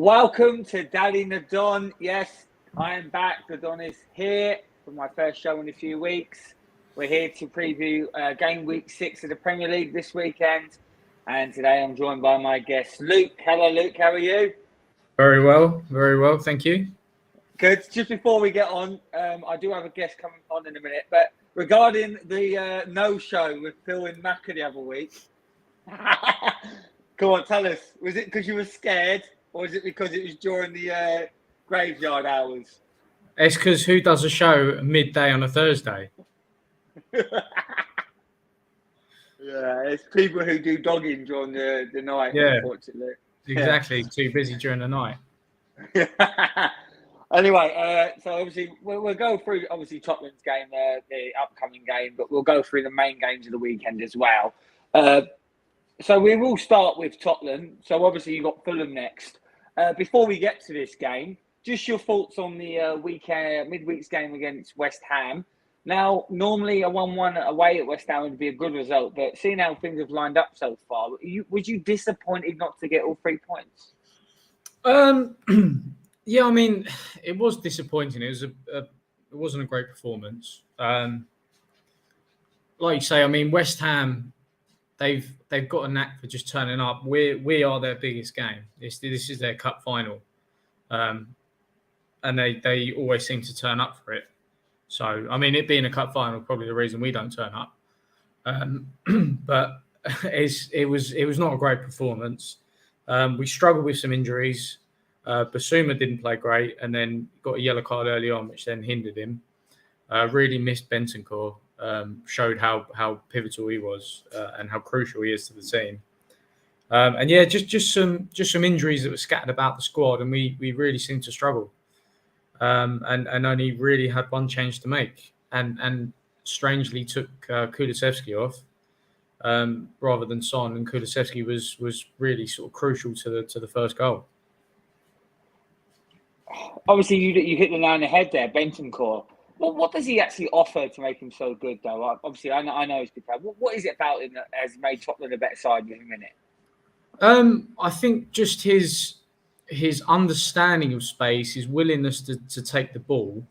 Welcome to Daddy Nadon. Yes, I am back. Nadon is here for my first show in a few weeks. We're here to preview game week 6 of the Premier League this weekend. And today I'm joined by my guest, Luke. Hello, Luke. How are you? Very well. Thank you. Good. Just before we get on, I do have a guest coming on in a minute. But regarding the no-show with Phil and Macca the other week, go on, tell us. Was it because you were scared? Or is it because it was during the graveyard hours? It's because who does a show midday on a Thursday? Yeah, it's people who do dogging during the night, unfortunately. Exactly. Yeah. Too busy during the night. Anyway, so obviously we'll go through obviously Tottenham's game, the upcoming game, but we'll go through the main games of the weekend as well. So we will start with Tottenham. So obviously you've got Fulham next. Before we get to this game, just your thoughts on the midweek's game against West Ham. Now, normally a 1-1 away at West Ham would be a good result, but seeing how things have lined up so far, was you disappointed not to get all 3 points? Yeah, I mean, it was disappointing. It wasn't a great performance. Like you say, I mean, West Ham, they've got a knack for just turning up. We are their biggest game. This is their cup final, and they always seem to turn up for it. So I mean, it being a cup final, probably the reason we don't turn up. But it was not a great performance. We struggled with some injuries. Basuma didn't play great, and then got a yellow card early on, which then hindered him. Really missed Bentancur. Showed how pivotal he was and how crucial he is to the team. And yeah, just some injuries that were scattered about the squad, and we really seemed to struggle. And only really had one change to make, and strangely took Kulusevski off rather than Son, and Kulusevski was really sort of crucial to the first goal. Obviously, you hit the nail on the head there, Bentancur. What does he actually offer to make him so good, though? Obviously, I know he's good player. What is it about him that has made Tottenham a better side with him in it? I think just his understanding of space, his willingness to take the ball.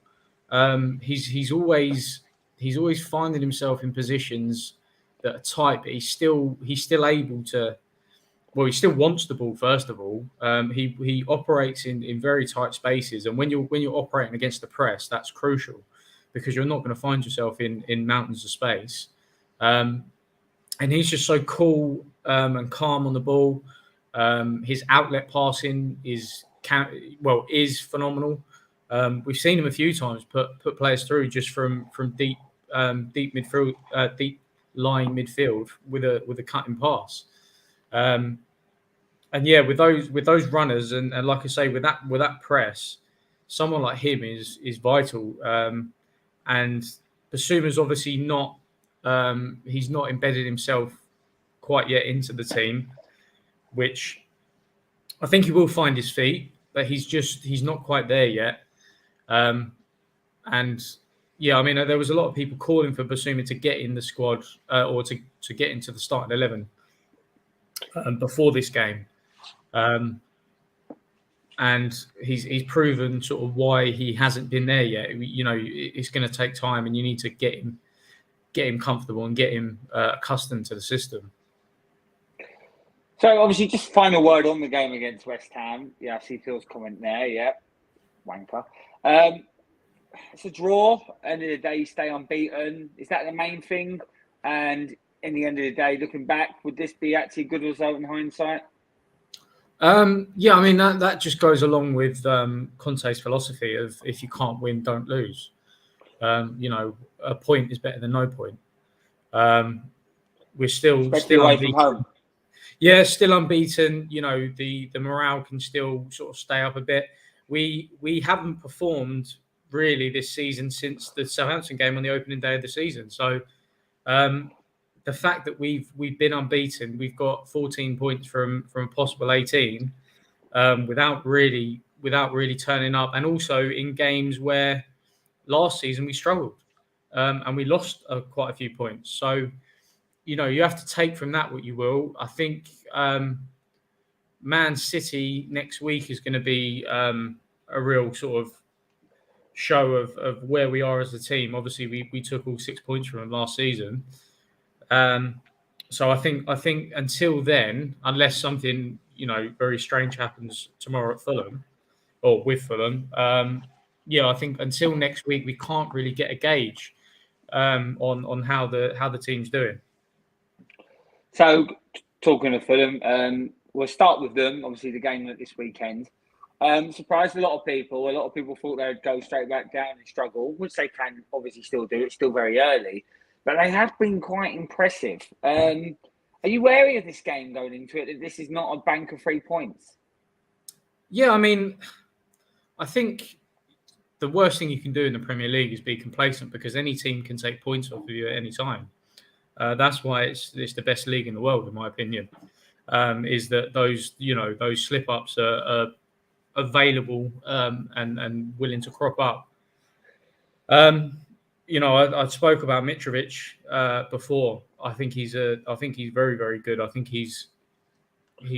He's always finding himself in positions that are tight, but he's still able to. Well, he still wants the ball. First of all, he operates in very tight spaces, and when you're operating against the press, that's crucial because you're not going to find yourself in mountains of space. And he's just so cool and calm on the ball. His outlet passing is phenomenal. We've seen him a few times put players through just from deep midfield, deep lying midfield with a cutting pass. And yeah, with those runners and like I say, with that press, someone like him is vital. And Basuma's obviously not. He's not embedded himself quite yet into the team, which I think he will find his feet, but he's not quite there yet. And yeah, I mean, there was a lot of people calling for Basuma to get in the squad or to get into the starting 11 before this game. And he's proven sort of why he hasn't been there yet. You know, it's going to take time, and you need to get him comfortable and get him accustomed to the system. So obviously, just final word on the game against West Ham. Yeah, I see Phil's comment there. Yeah, wanker. It's a draw. End of the day, you stay unbeaten. Is that the main thing? And in the end of the day, looking back, would this be actually a good result in hindsight? Yeah, I mean that just goes along with Conte's philosophy of if you can't win, don't lose. You know, a point is better than no point. We're still away from home. Yeah, still unbeaten. You know, the morale can still sort of stay up a bit. We haven't performed really this season since the Southampton game on the opening day of the season. So the fact that we've been unbeaten, we've got 14 points from a possible 18, without really turning up, and also in games where last season we struggled and we lost quite a few points. So, you know, you have to take from that what you will. I think Man City next week is going to be a real sort of show of where we are as a team. Obviously, we took all 6 points from them last season. So I think until then, unless something very strange happens tomorrow at Fulham or with Fulham, I think until next week we can't really get a gauge on how the team's doing. So, talking of Fulham, we'll start with them. Obviously, the game this weekend surprised a lot of people. A lot of people thought they'd go straight back down and struggle, which they can obviously still do. It's still very early, but they have been quite impressive. Are you wary of this game going into it? That this is not a bank of 3 points? Yeah, I mean, I think the worst thing you can do in the Premier League is be complacent, because any team can take points off of you at any time. That's why it's the best league in the world, in my opinion. Is that those slip ups are available and willing to crop up. I spoke about Mitrovic before. I think he's very, very good. I think he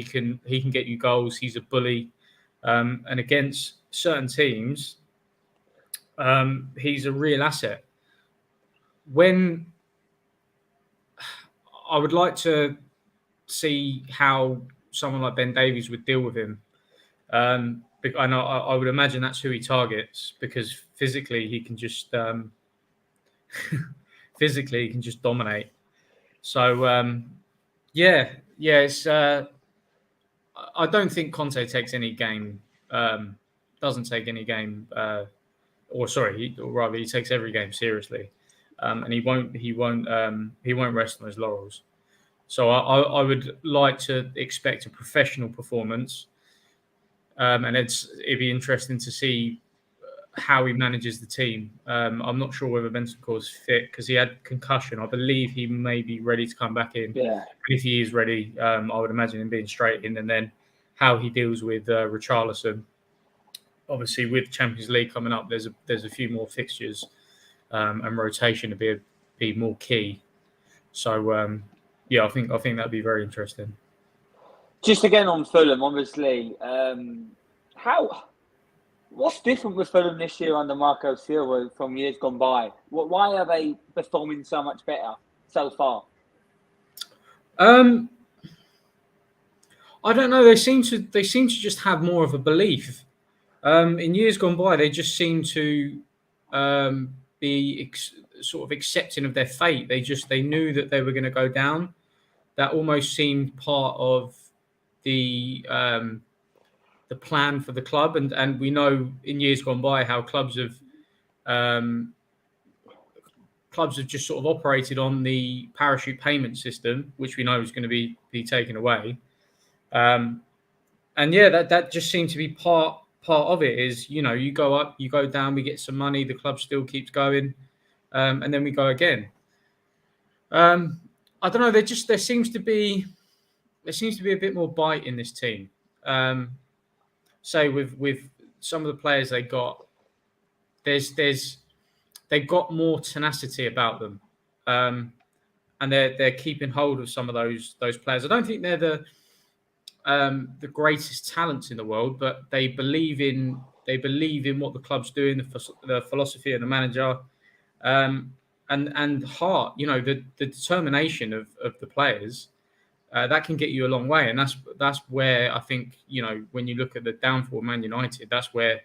can get you goals. He's a bully, and against certain teams, he's a real asset. When I would like to see how someone like Ben Davies would deal with him. I know I would imagine that's who he targets, because physically he can just dominate. So it's. I don't think Conte takes any game. Doesn't take any game. He takes every game seriously, and he won't rest on his laurels. So I would like to expect a professional performance, and it'd be interesting to see how he manages the team. I'm not sure whether Bentancur is fit, because he had concussion. I believe he may be ready to come back in. Yeah. If he is ready, I would imagine him being straight in, and then how he deals with Richarlison. Obviously, with Champions League coming up, there's a few more fixtures, and rotation to be more key. So I think that'd be very interesting. Just again on Fulham, obviously, what's different with Fulham this year under Marco Silva from years gone by? Why are they performing so much better so far? I don't know. They seem to just have more of a belief. In years gone by, they just seem to be sort of accepting of their fate. They knew that they were going to go down. That almost seemed part of the plan for the club, and we know in years gone by how clubs have just sort of operated on the parachute payment system, which we know is going to be taken away. That just seemed to be part of it. Is you go up, you go down, we get some money, the club still keeps going, and then we go again. I don't know. There seems to be a bit more bite in this team. Say with some of the players they got, they've got more tenacity about them, and they're keeping hold of some of those players. I don't think they're the greatest talents in the world, but they believe in what the club's doing, the philosophy of the manager, and heart. The determination of the players. That can get you a long way, and that's where I think when you look at the downfall of Man United, that's where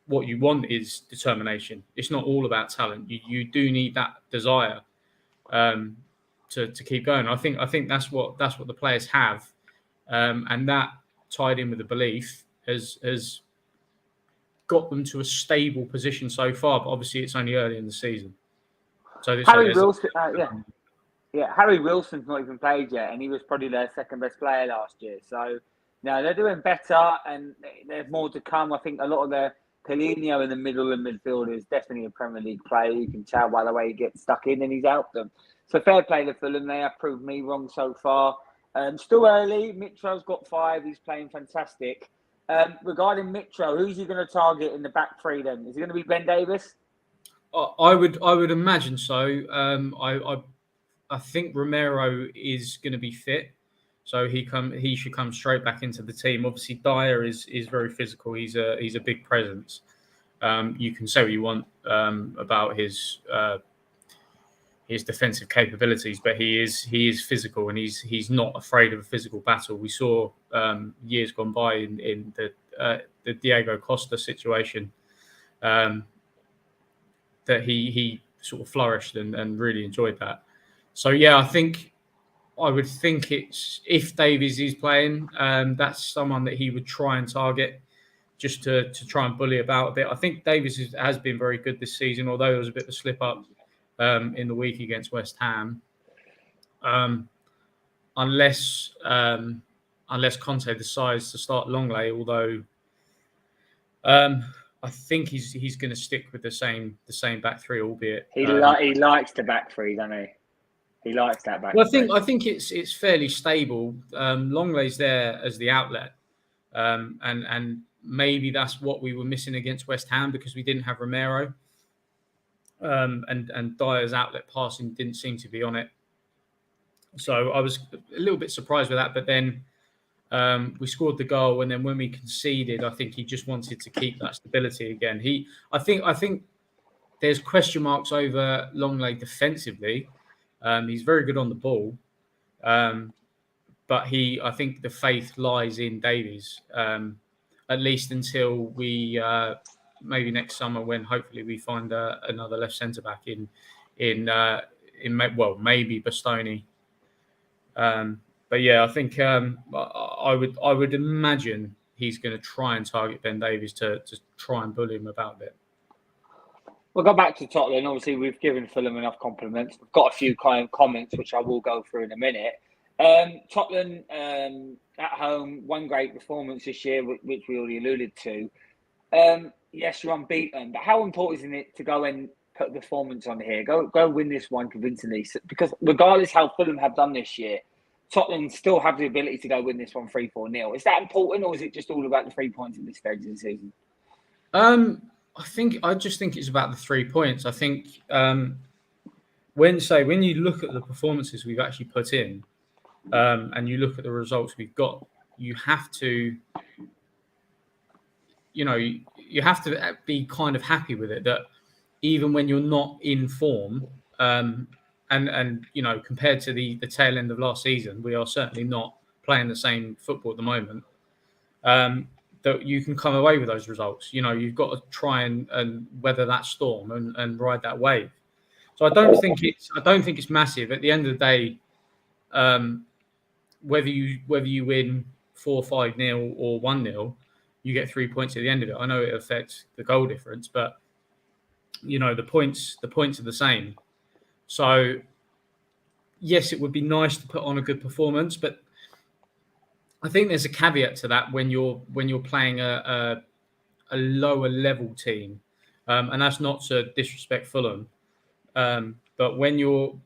what you want is determination. It's not all about talent. You do need that desire to keep going. I think that's what the players have, and that tied in with the belief has got them to a stable position so far. But obviously, it's only early in the season. So Harry Wilson, Harry Wilson's not even played yet, and he was probably their second best player last year. So, no, they're doing better, and there's more to come. I think a lot of the Paulinho in the middle and midfield is definitely a Premier League player. You can tell by the way he gets stuck in, and he's helped them. So, fair play to Fulham. They have proved me wrong so far. Still early. Mitro's got 5. He's playing fantastic. Regarding Mitro, who's he going to target in the back three then? Is he going to be Ben Davies? I would imagine so. I think Romero is going to be fit, So he should come straight back into the team. Obviously, Dyer is very physical. He's a big presence. You can say what you want about his defensive capabilities, but he is physical, and he's not afraid of a physical battle. We saw years gone by in the Diego Costa situation that he sort of flourished and really enjoyed that. So yeah, I would think it's, if Davies is playing, that's someone that he would try and target just to try and bully about a bit. I think Davies has been very good this season, although there was a bit of a slip up in the week against West Ham. Unless Conte decides to start Longley, although I think he's going to stick with the same back three, albeit he likes the back three, doesn't he? He likes that back. Well, I think it's fairly stable. Longley's there as the outlet, and maybe that's what we were missing against West Ham because we didn't have Romero, and Dyer's outlet passing didn't seem to be on it. So I was a little bit surprised with that, but then we scored the goal, and then when we conceded, I think he just wanted to keep that stability again. I think there's question marks over Longley defensively. He's very good on the ball, but I think the faith lies in Davies, at least until we maybe next summer, when hopefully we find another left centre back in maybe Bastoni. But yeah, I think I would imagine he's going to try and target Ben Davies to try and bully him about a bit. We'll go back to Tottenham. Obviously, we've given Fulham enough compliments. We've got a few kind comments, which I will go through in a minute. Tottenham at home, one great performance this year, which we already alluded to. Yes, you're unbeaten, but how important is it to go and put a performance on here? Go win this one convincingly. Because regardless how Fulham have done this year, Tottenham still have the ability to go win this one 3-4-0. Is that important, or is it just all about the 3 points at this stage of the season? I just think it's about the 3 points. I think when you look at the performances we've actually put in, and you look at the results we've got, you have to be kind of happy with it, that even when you're not in form, and compared to the tail end of last season, we are certainly not playing the same football at the moment. That you can come away with those results. You've got to try and weather that storm and ride that wave. So I don't think it's massive. At the end of the day, whether you win 4-5-0 or 1-0, you get 3 points at the end of it. I know it affects the goal difference, but the points are the same. So yes, it would be nice to put on a good performance, but I think there's a caveat to that when you're playing a lower level team, and that's not to disrespect Fulham, but when you're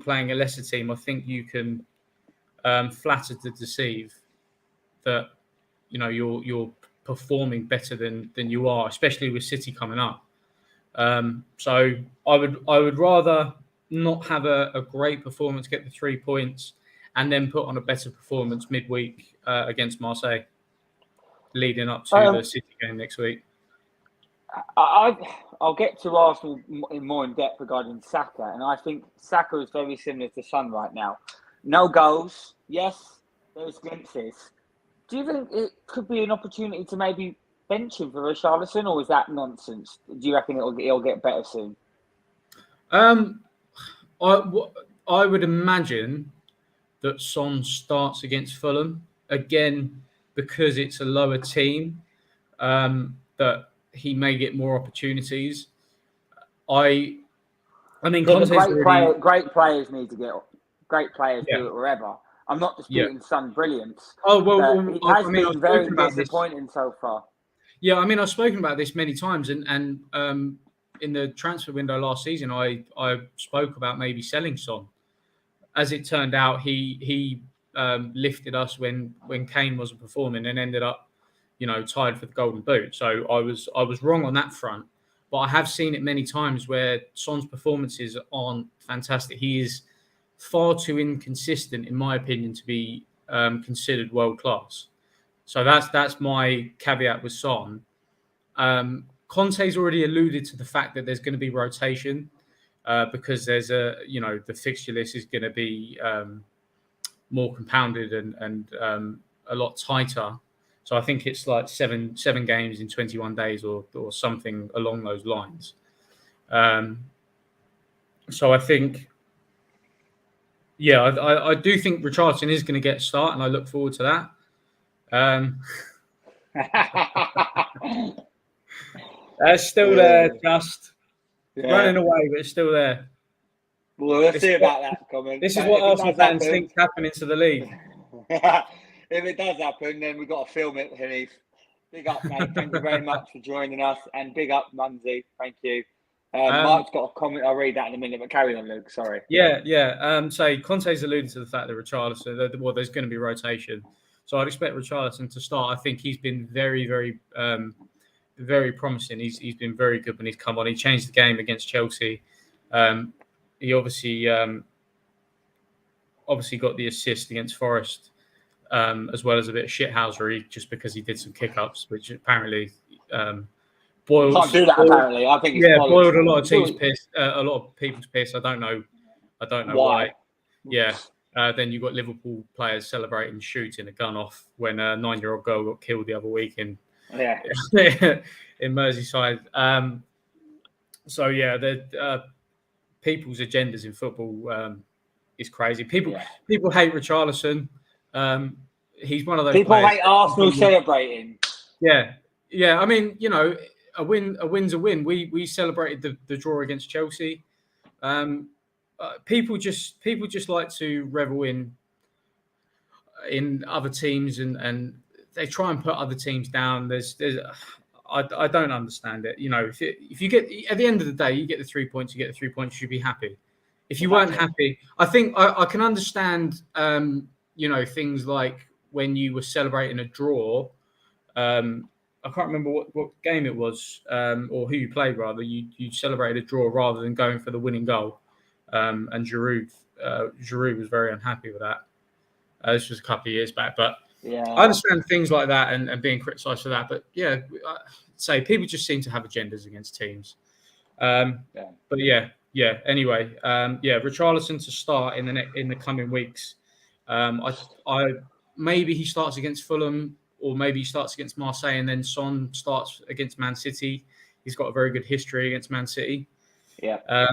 playing a lesser team, I think you can flatter to deceive that you're performing better than you are, especially with City coming up. So I would rather not have a great performance, get the 3 points, and then put on a better performance midweek against Marseille, leading up to the City game next week. I'll get to Arsenal more in depth regarding Saka, and I think Saka is very similar to Son right now. No goals, yes, there's glimpses. Do you think it could be an opportunity to maybe bench him for Richarlison, or is that nonsense? Do you reckon it'll get better soon? I would imagine that Son starts against Fulham again because it's a lower team, that he may get more opportunities. I mean, great players need to get great players do it wherever. I'm not disputing Son brilliance. Oh well, it has been very disappointing so far. Yeah, I mean, I've spoken about this many times, and in the transfer window last season, I spoke about maybe selling Son. As it turned out, he lifted us when Kane wasn't performing and ended up, tied for the Golden Boot. So I was wrong on that front, but I have seen it many times where Son's performances aren't fantastic. He is far too inconsistent, in my opinion, to be considered world class. So that's my caveat with Son. Conte's already alluded to the fact that there's going to be rotation because there's the fixture list is going to be more compounded and a lot tighter. So I think it's like seven games in 21 days or something along those lines. So I think, I do think Richarlison is going to get a start, and I look forward to that. It's still there, just running away, but it's still there. Well, let's see about that comment. This is what Arsenal fans think happening to the league. If it does happen, then we've got to film it, Heath. Big up, mate. Thank you very much for joining us. And big up, Munsey. Thank you. Mark's got a comment. I'll read that in a minute, but carry on, Luke. Sorry. Yeah. So Conte's alluded to the fact that Richarlison, there's going to be rotation. So I'd expect Richarlison to start. I think he's been very, very, very promising. He's been very good when he's come on. He changed the game against Chelsea. He obviously got the assist against Forest, as well as a bit of shithousery just because he did some kick-ups, which apparently boiled. Can't do that. Apparently, I think it's boiled a lot of teams' piss, a lot of people's piss. I don't know why. Yeah. Then you've got Liverpool players celebrating shooting a gun off when a 9-year-old girl got killed the other week in Merseyside. The people's agendas in football is crazy. People hate Richarlison. He's one of those. People players. hate Arsenal celebrating. Yeah. I mean, a win's a win. We celebrated the draw against Chelsea. People just like to revel in other teams and they try and put other teams down. I don't understand it. If you get at the end of the day, you get the 3 points. You get the 3 points. You should be happy. If you weren't happy, I think I can understand. Things like when you were celebrating a draw. I can't remember what game it was or who you played. Rather, you celebrated a draw rather than going for the winning goal. And Giroud was very unhappy with that. This was a couple of years back, but I understand things like that and being criticised for that. But say people just seem to have agendas against teams. But anyway, Richarlison to start in the coming weeks. I maybe he starts against Fulham, or maybe he starts against Marseille, and then Son starts against Man City. He's got a very good history against Man City. Yeah.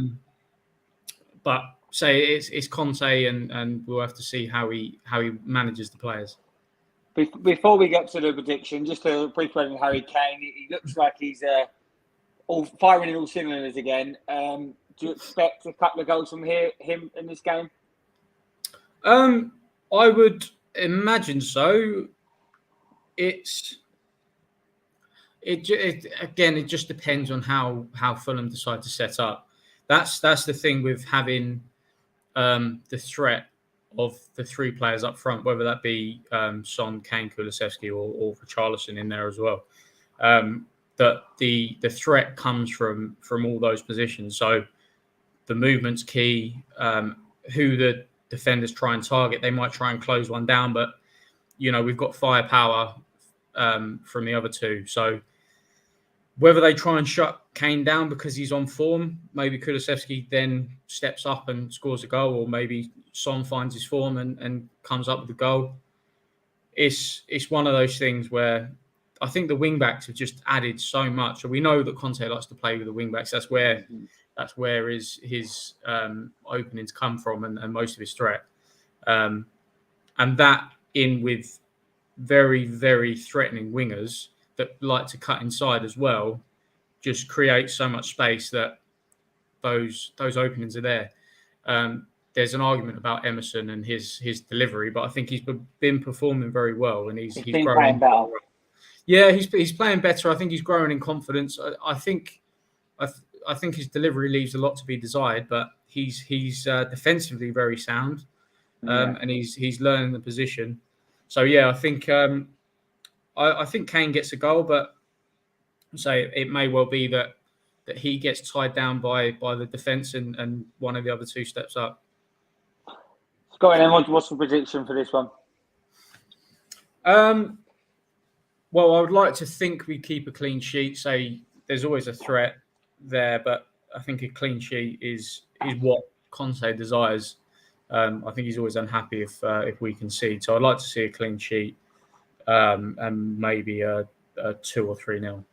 But say it's Conte, and we'll have to see how he manages the players. Before we get to the prediction, just a brief word on Harry Kane. He looks like he's all firing in all cylinders again. Do you expect a couple of goals from him in this game? I would imagine so. It just depends on how Fulham decide to set up. That's the thing with having the threat of the three players up front, whether that be Son, Kane, Kulusevski, or Richarlison in there as well. That the threat comes from all those positions. So the movement's key. Who the defenders try and target, they might try and close one down, but we've got firepower from the other two. So whether they try and shut Kane down because he's on form, maybe Kulusevski then steps up and scores a goal, or maybe Son finds his form and comes up with a goal. It's one of those things where I think the wing-backs have just added so much. And we know that Conte likes to play with the wing-backs. That's where his openings come from and most of his threat. And that in with very, very threatening wingers that like to cut inside as well, just creates so much space that those openings are there. There's an argument about Emerson and his delivery, but I think he's been performing very well, and he's been growing playing better. Yeah, he's playing better. I think he's growing in confidence. I think his delivery leaves a lot to be desired, but he's defensively very sound, and he's learning the position. So I think I think Kane gets a goal, but it may well be that he gets tied down by the defence and one of the other two steps up. Go on, then. What's the prediction for this one? Well, I would like to think we keep a clean sheet. Say there's always a threat there, but I think a clean sheet is what Conte desires. I think he's always unhappy if we concede. So I'd like to see a clean sheet and maybe a 2 or 3-0.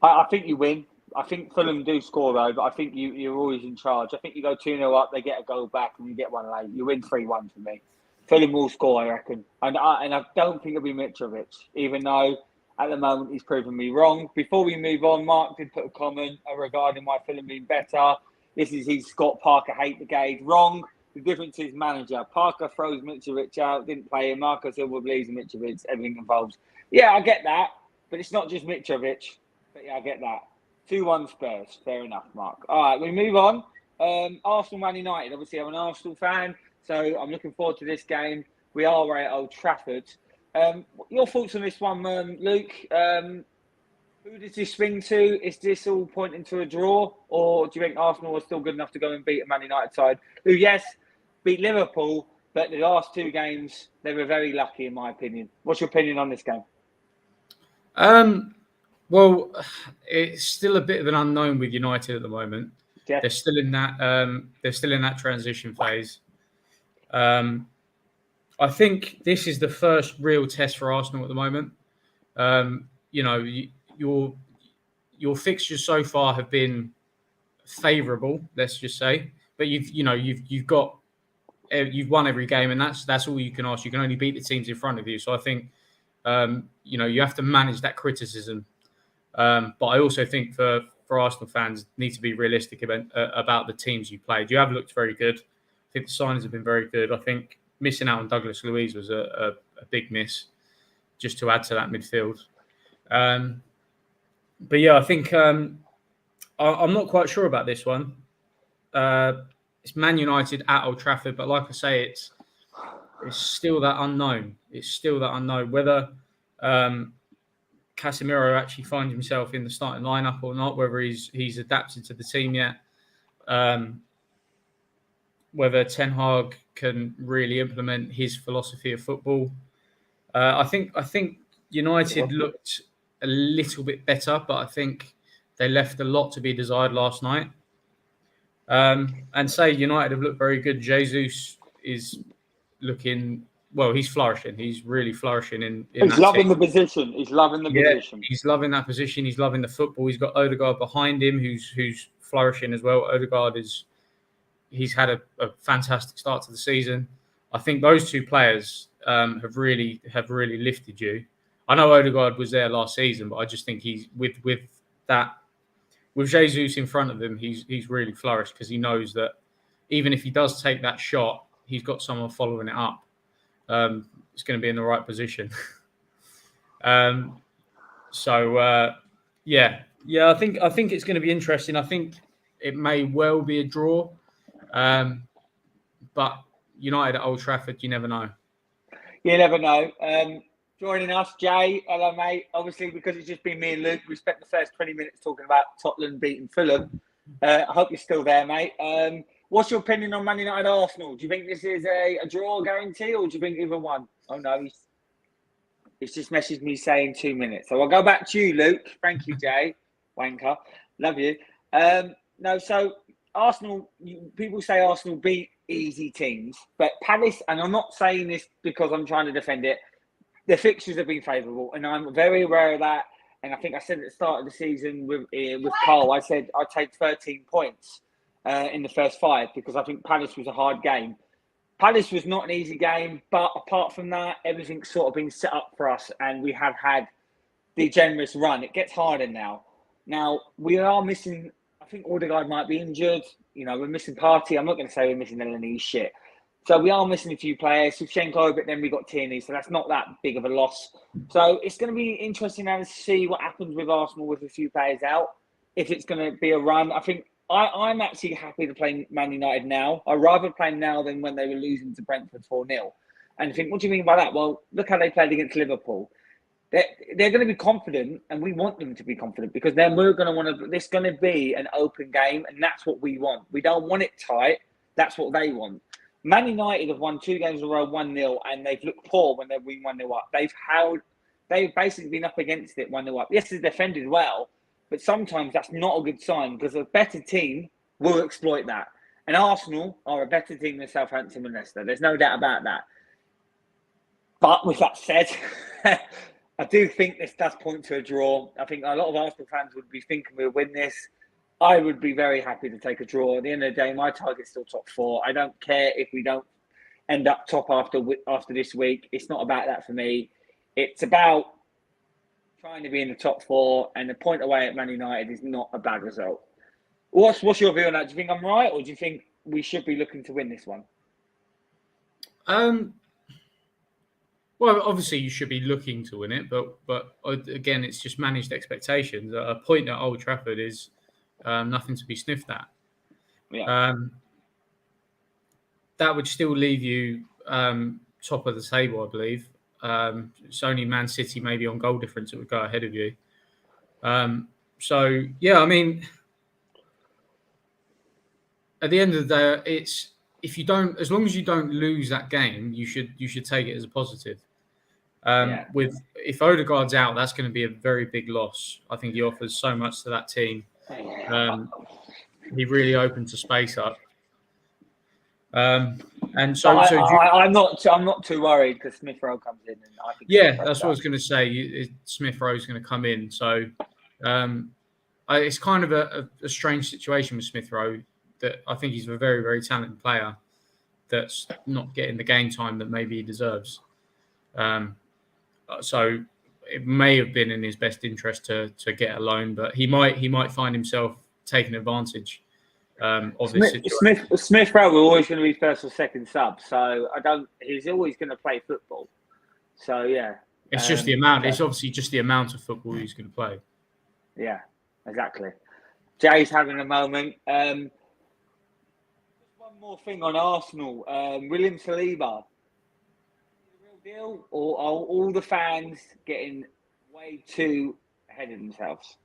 I think you win. I think Fulham do score though, but I think you're always in charge. I think you go 2-0 up, they get a goal back, and you get one late. You win 3-1 for me. Fulham will score, I reckon, and I don't think it'll be Mitrovic, even though at the moment he's proven me wrong. Before we move on, Mark did put a comment regarding why Fulham being better. This is his Scott Parker hate brigade. Wrong. The difference is manager. Parker throws Mitrovic out, didn't play him. Marco Silva believes in Mitrovic. Everything involves. Yeah, I get that, but it's not just Mitrovic. But yeah, I get that. 2-1 Spurs. Fair enough, Mark. All right, we move on. Arsenal, Man United. Obviously, I'm an Arsenal fan. So I'm looking forward to this game. We are at Old Trafford. Your thoughts on this one, Luke? Who does this swing to? Is this all pointing to a draw? Or do you think Arsenal are still good enough to go and beat a Man United side who, yes, beat Liverpool, but the last 2 games, they were very lucky, in my opinion. What's your opinion on this game? Well, it's still a bit of an unknown with United at the moment. Yeah. They're still in that transition phase. I think this is the first real test for Arsenal at the moment. Your fixtures so far have been favourable, let's just say, but you've won every game, and that's all you can ask. You can only beat the teams in front of you. So I think you have to manage that criticism. But I also think for Arsenal fans need to be realistic about the teams you played. You have looked very good. I think the signings have been very good. I think missing out on Douglas Luiz was a big miss, just to add to that midfield. But yeah, I think I'm not quite sure about this one. It's Man United at Old Trafford, but like I say, it's still that unknown. It's still that unknown whether Casemiro actually finds himself in the starting lineup or not, whether he's adapted to the team yet, whether Ten Hag can really implement his philosophy of football. I think United looked a little bit better, but I think they left a lot to be desired last night. And say United have looked very good. Jesus is looking, well, he's flourishing. He's really flourishing in he's loving the position. He's loving the position. He's loving that position. He's loving the football. He's got Odegaard behind him, who's flourishing as well. Odegaard he's had a fantastic start to the season. I think those 2 players have really lifted you. I know Odegaard was there last season, but I just think he's with Jesus in front of him, he's really flourished because he knows that even if he does take that shot, he's got someone following it up. It's going to be in the right position. I think it's going to be interesting. I think it may well be a draw, but United at Old Trafford, you never know. You never know. Joining us, Jay. Hello, mate. Obviously, because it's just been me and Luke, we spent the first 20 minutes talking about Tottenham beating Fulham. I hope you're still there, mate. What's your opinion on Man United Arsenal? Do you think this is a draw guarantee, or do you think either one? Oh, no. He's just messaged me saying 2 minutes. So I'll go back to you, Luke. Thank you, Jay. Wanker. Love you. So Arsenal, people say Arsenal beat easy teams, but Palace, and I'm not saying this because I'm trying to defend it, the fixtures have been favourable, and I'm very aware of that. And I think I said at the start of the season with Carl, I said I'd take 13 points in the first 5 because I think Palace was a hard game. Palace was not an easy game, but apart from that, everything's sort of been set up for us, and we have had the generous run. It gets harder now. Now, we are missing, I think Odegaard might be injured. We're missing Partey. I'm not going to say we're missing any shit. So we are missing a few players. Shevchenko, but then we got Tierney, so that's not that big of a loss. So it's going to be interesting now to see what happens with Arsenal with a few players out. If it's going to be a run, I think I'm actually happy to play Man United now. I'd rather play now than when they were losing to Brentford 4-0. And I think, what do you mean by that? Well, look how they played against Liverpool. They're going to be confident, and we want them to be confident because then we're going to want to. This is going to be an open game, and that's what we want. We don't want it tight. That's what they want. Man United have won 2 games in a row, 1-0, and they've looked poor when they've been 1-0 up. They've basically been up against it 1-0 up. Yes, they've defended well, but sometimes that's not a good sign because a better team will exploit that. And Arsenal are a better team than Southampton and Leicester. There's no doubt about that. But with that said, I do think this does point to a draw. I think a lot of Arsenal fans would be thinking we'll win this. I would be very happy to take a draw. At the end of the day, my target's still top 4. I don't care if we don't end up top after this week. It's not about that for me. It's about trying to be in the top 4, and the point away at Man United is not a bad result. What's your view on that? Do you think I'm right, or do you think we should be looking to win this one? Well, obviously you should be looking to win it, but again, it's just managed expectations. A point at Old Trafford is nothing to be sniffed at. Yeah. That would still leave you top of the table, I believe. It's only Man City maybe on goal difference that would go ahead of you. So yeah, I mean, at the end of the day, it's as long as you don't lose that game, you should take it as a positive. If Odegaard's out, that's going to be a very big loss. I think he offers so much to that team. He really opens the space up. And so I'm not too worried because Smith Rowe comes in, and I think that's what I was going to say. Smith Rowe is going to come in, so it's kind of a strange situation with Smith Rowe. That I think he's a very, very talented player that's not getting the game time that maybe he deserves. So it may have been in his best interest to get a loan, but he might find himself taking advantage of this situation. Smith Rowe was always going to be first or second sub, so he's always going to play football. So yeah, it's just the amount. It's obviously just the amount of football he's going to play. Yeah, exactly. Jay's having a moment. One more thing on Arsenal. William Saliba. Real deal, or are all the fans getting way too ahead of themselves?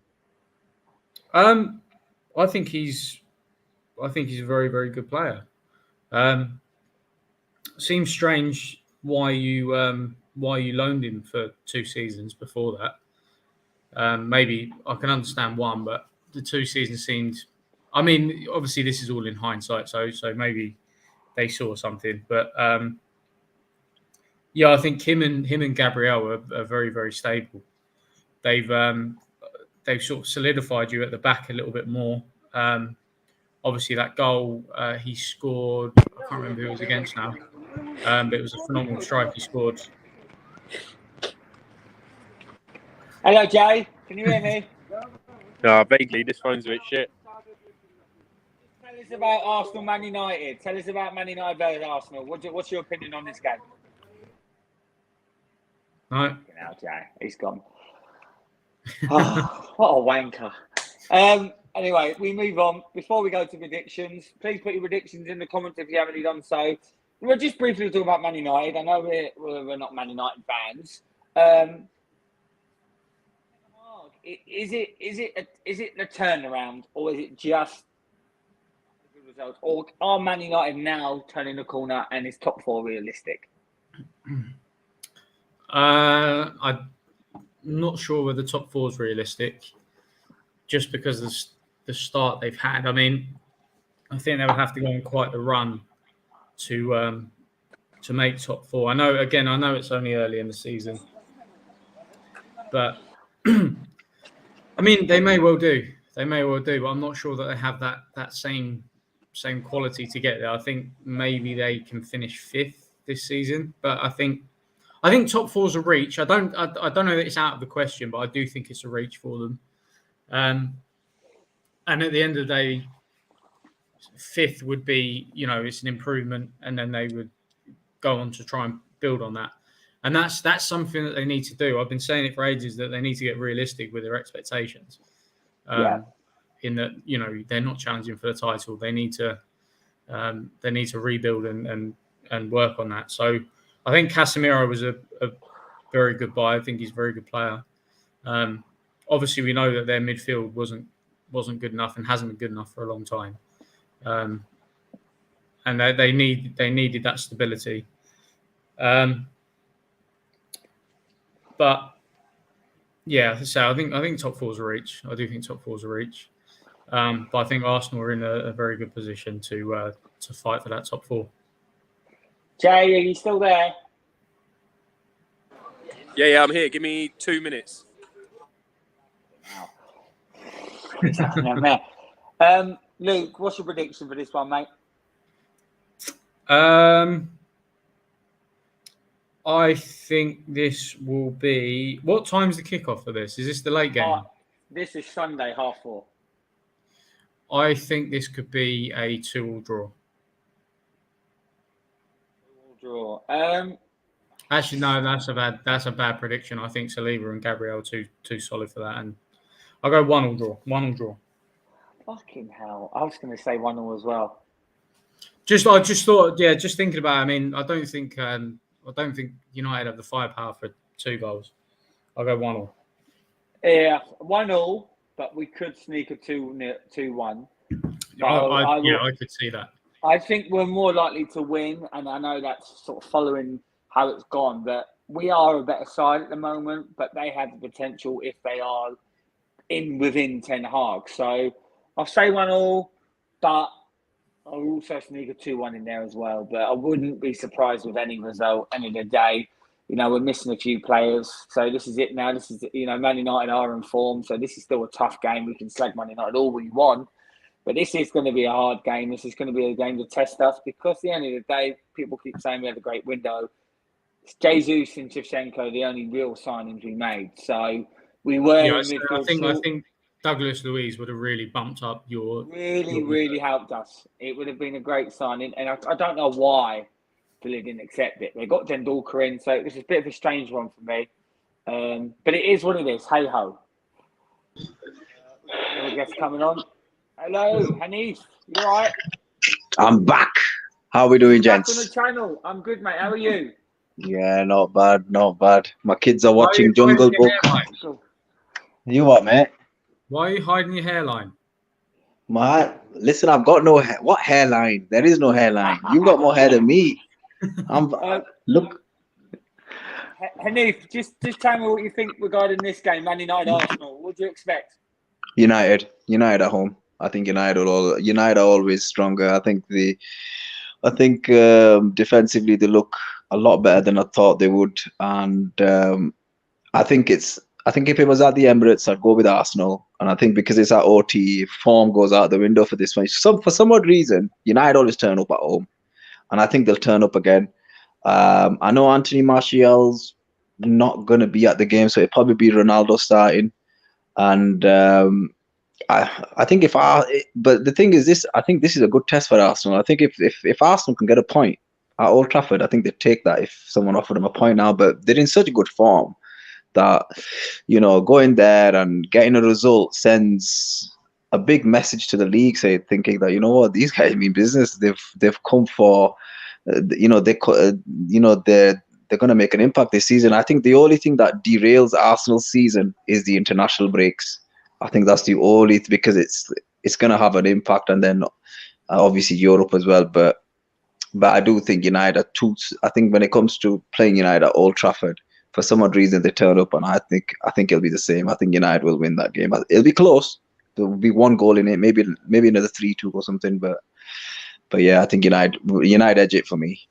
I think he's a very, very good player. Seems strange why you loaned him for 2 seasons before that. Maybe I can understand one, but the 2 seasons seemed. I mean, obviously this is all in hindsight, so maybe they saw something. But I think him and Gabriel are very, very stable. They've sort of solidified you at the back a little bit more. Obviously, that goal he scored, I can't remember who it was against now, but it was a phenomenal strike he scored. Hello, Jay. Can you hear me? No, vaguely. This phone's a bit shit. Tell us about Arsenal, Man United. Tell us about Man United versus Arsenal. What's your opinion on this game? No. Now, Jay, he's gone. Oh, what a wanker. Anyway, we move on. Before we go to predictions, please put your predictions in the comments if you haven't already done so. We'll just briefly talk about Man United. I know we're not Man United fans. Is it the turnaround, or is it just good results, or are Man United now turning the corner and is top 4 realistic? I'm not sure whether top 4 is realistic, just because of the start they've had. I mean, I think they would have to go on quite the run to make top 4. I know it's only early in the season, but I mean, they may well do. But I'm not sure that they have that same quality to get there. I think maybe they can finish 5th this season, but I think top 4 is a reach. I don't know that it's out of the question, but I do think it's a reach for them. And at the end of the day, 5th would be, it's an improvement, and then they would go on to try and build on that. And that's something that they need to do. I've been saying it for ages that they need to get realistic with their expectations. In that, they're not challenging for the title. They need to rebuild and work on that. So I think Casemiro was a very good buy. I think he's a very good player. Obviously, we know that their midfield wasn't good enough and hasn't been good enough for a long time. and they needed that stability. But yeah, so I think top four's a reach. I do think top four's a reach. But I think Arsenal are in a very good position to fight for that top four. Jay, are you still there? Yeah, I'm here. Give me 2 minutes. Luke, what's your prediction for this one, mate? I think this will be. What time's the kickoff for this? Is this the late game? This is Sunday, 4:30. I think this could be a 2-2 draw. 2-2 draw. Actually, no, that's a bad prediction. I think Saliba and Gabriel are too solid for that, and I'll go 1-1 draw. 1-1 draw. Fucking hell! I was going to say 1-1 as well. I just thought, just thinking about it, I mean, I don't think United have the firepower for 2 goals. I'll go 1-1. Yeah, 1-1, but we could sneak a 2-1. I could see that. I think we're more likely to win, and I know that's sort of following how it's gone, but we are a better side at the moment, but they have the potential if they are within Ten Hag. So I'll say 1-1, but I'll also sneak a 2-1 in there as well. But I wouldn't be surprised with any result any of the day. You know, we're missing a few players. So this is it now. Man United are in form. So this is still a tough game. We can slag Man United all we want. But this is going to be a hard game. This is going to be a game to test us because at the end of the day, people keep saying we had a great window. It's Jesus and Shevchenko, the only real signings we made. So we were in midfield. I think Douglas Luiz would have really bumped up your... Really helped us. It would have been a great signing. And I don't know why Villa didn't accept it. They got Dendulkar in, so it was a bit of a strange one for me. But it is what it is. Hey-ho. I guess coming on. Hello, Hanif. You all right? I'm back. How are we doing, gents? Back on the channel. I'm good, mate. How are you? Yeah, not bad. My kids are watching Jungle Book. You what, mate? Why are you hiding your hairline? Listen, I've got no hair. What hairline? There is no hairline. You've got more hair than me. Look. Hanif, just tell me what you think regarding this game, Man United Arsenal. What do you expect? United at home. I think United are always stronger. I think defensively they look a lot better than I thought they would, and I think if it was at the Emirates, I'd go with Arsenal. And I think because it's at OT, form goes out the window for this one. For some odd reason, United always turn up at home, and I think they'll turn up again. I know Anthony Martial's not going to be at the game, so it'll probably be Ronaldo starting, and. I think but the thing is this, I think this is a good test for Arsenal. I think if Arsenal can get a point at Old Trafford, I think they'd take that if someone offered them a point now. But they're in such good form that, going there and getting a result sends a big message to the league, thinking that, what, these guys mean business. They've come for, they're going to make an impact this season. I think the only thing that derails Arsenal's season is the international breaks. I think that's the only, because it's going to have an impact, and then obviously Europe as well. But I do think United I think when it comes to playing United at Old Trafford, for some odd reason they turn up, and I think it'll be the same. I think United will win that game. It'll be close. There will be one goal in it, maybe another 3-2 or something. But yeah, I think United edge it for me.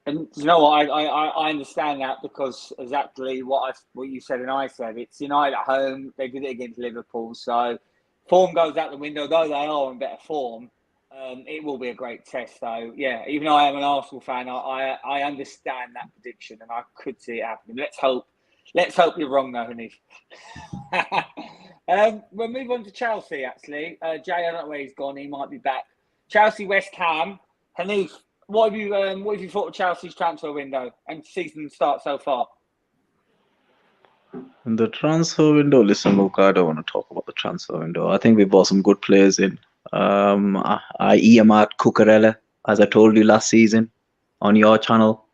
And you know what? I understand that, because exactly what you said and I said. It's United at home. They did it against Liverpool, so form goes out the window. Though they are in better form, it will be a great test. So yeah, even though I am an Arsenal fan, I understand that prediction, and I could see it happening. Let's hope you're wrong, though, Hanif. We'll move on to Chelsea. Actually, Jay, I don't know where he's gone. He might be back. Chelsea, West Ham. Hanif, what have you thought of Chelsea's transfer window and season start so far? The transfer window, listen, look, I don't want to talk about the transfer window. I think we bought some good players in. I earmarked Cucurella, as I told you last season on your channel.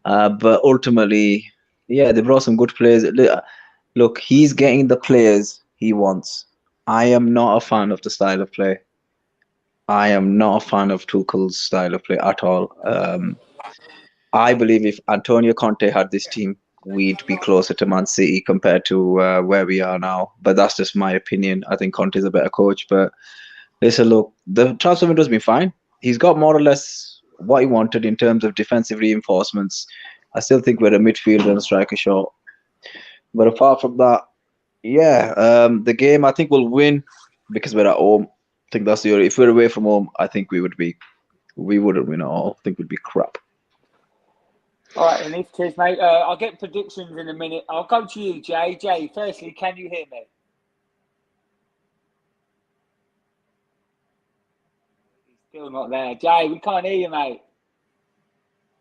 But ultimately, yeah, they brought some good players. Look, he's getting the players he wants. I am not a fan of the style of play. I am not a fan of Tuchel's style of play at all. I believe if Antonio Conte had this team, we'd be closer to Man City compared to where we are now. But that's just my opinion. I think Conte's a better coach. But listen, look, the transfer window's been fine. He's got more or less what he wanted in terms of defensive reinforcements. I still think we're a midfielder and a striker short. But apart from that, yeah, the game I think we'll win because we're at home. I think that's the only. If we're away from home, I think we wouldn't win at all. I think we'd be crap. All right, Hanif, cheers, mate. I'll get predictions in a minute. I'll go to you, Jay. Jay, firstly, can you hear me? He's still not there. Jay, we can't hear you, mate.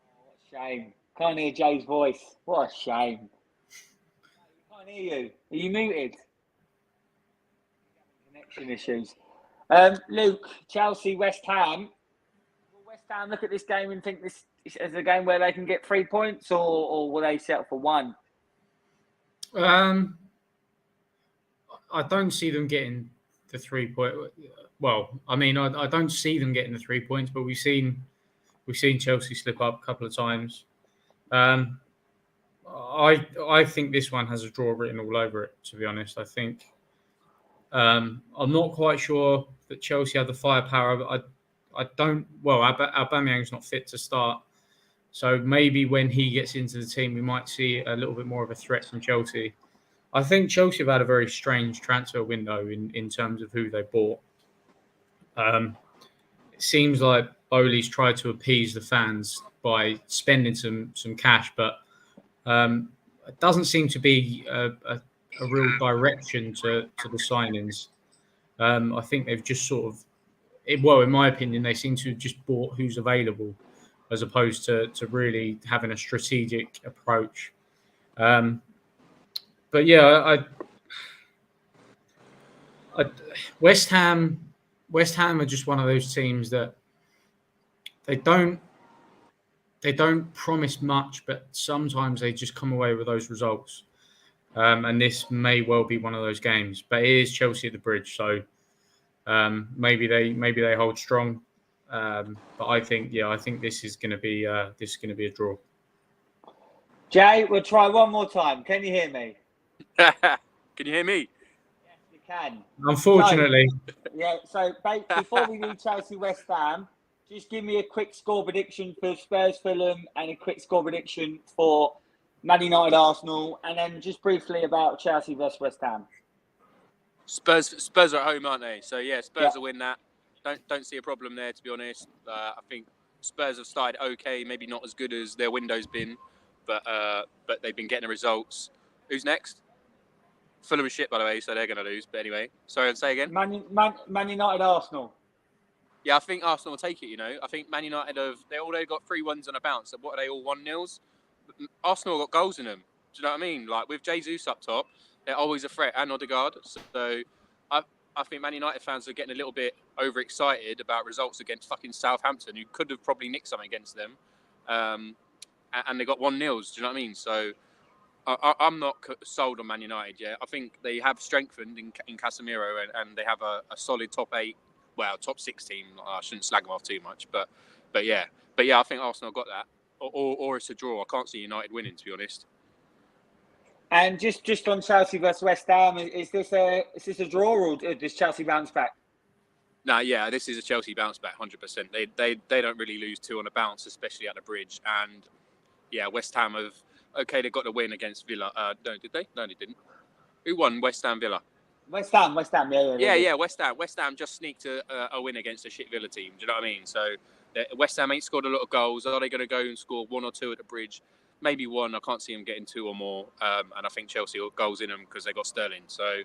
Oh, what a shame. Can't hear Jay's voice. What a shame. We can't hear you. Are you muted? Connection issues. Luke, Chelsea, West Ham. Will West Ham look at this game and think this is a game where they can get 3 points, or will they settle for 1? I don't see them getting the 3 point. Well, I mean, I don't see them getting the 3 points, but we've seen Chelsea slip up a couple of times. I think this one has a draw written all over it. To be honest, I think I'm not quite sure that Chelsea have the firepower. I don't. Well, Aubameyang's not fit to start, so maybe when he gets into the team, we might see a little bit more of a threat from Chelsea. I think Chelsea have had a very strange transfer window in terms of who they bought. It seems like Bowley's tried to appease the fans by spending some cash, but it doesn't seem to be a real direction to the signings. I think they've just sort of, in my opinion, they seem to have just bought who's available as opposed to really having a strategic approach. But yeah, West Ham are just one of those teams that they don't promise much, but sometimes they just come away with those results. And this may well be one of those games, but it is Chelsea at the Bridge, so maybe they hold strong. But I think this is going to be a draw. Jay, we'll try one more time. Can you hear me? Can you hear me? Yes, we can. Unfortunately. So before we do Chelsea West Ham, just give me a quick score prediction for Spurs Fulham and a quick score prediction for Man United Arsenal, and then just briefly about Chelsea versus West Ham. Spurs are at home, aren't they? So yeah, Spurs will win that. Don't see a problem there, to be honest. I think Spurs have started okay, maybe not as good as their window's been, but they've been getting the results. Who's next? Fulham is shit, by the way, so they're going to lose. But anyway, sorry, say again. Man United Arsenal. Yeah, I think Arsenal will take it. You know, I think Man United they already got 3-1s on a bounce. What are they all 1-0s? Arsenal got goals in them. Do you know what I mean? Like with Jesus up top, they're always a threat, and Odegaard. So I think Man United fans are getting a little bit overexcited about results against fucking Southampton, who could have probably nicked something against them, and they got 1-0s. Do you know what I mean? So I'm not sold on Man United yet. I think they have strengthened in Casemiro, and they have a solid top 8, well, top 6 team. I shouldn't slag them off too much, but yeah, I think Arsenal got that, or it's a draw. I can't see United winning, to be honest. And just on Chelsea versus West Ham, is this a draw, or does Chelsea bounce back? No, yeah, this is a Chelsea bounce back, 100%. They don't really lose 2 on a bounce, especially at the Bridge. And yeah, West Ham have. Okay, they got the win against Villa. No, did they? No, they didn't. Who won? West Ham, Villa. West Ham. Yeah. West Ham just sneaked a win against a shit Villa team. Do you know what I mean? So West Ham ain't scored a lot of goals. Are they going to go and score 1 or 2 at the Bridge? Maybe 1. I can't see them getting 2 or more. And I think Chelsea got goals in them because they got Sterling. So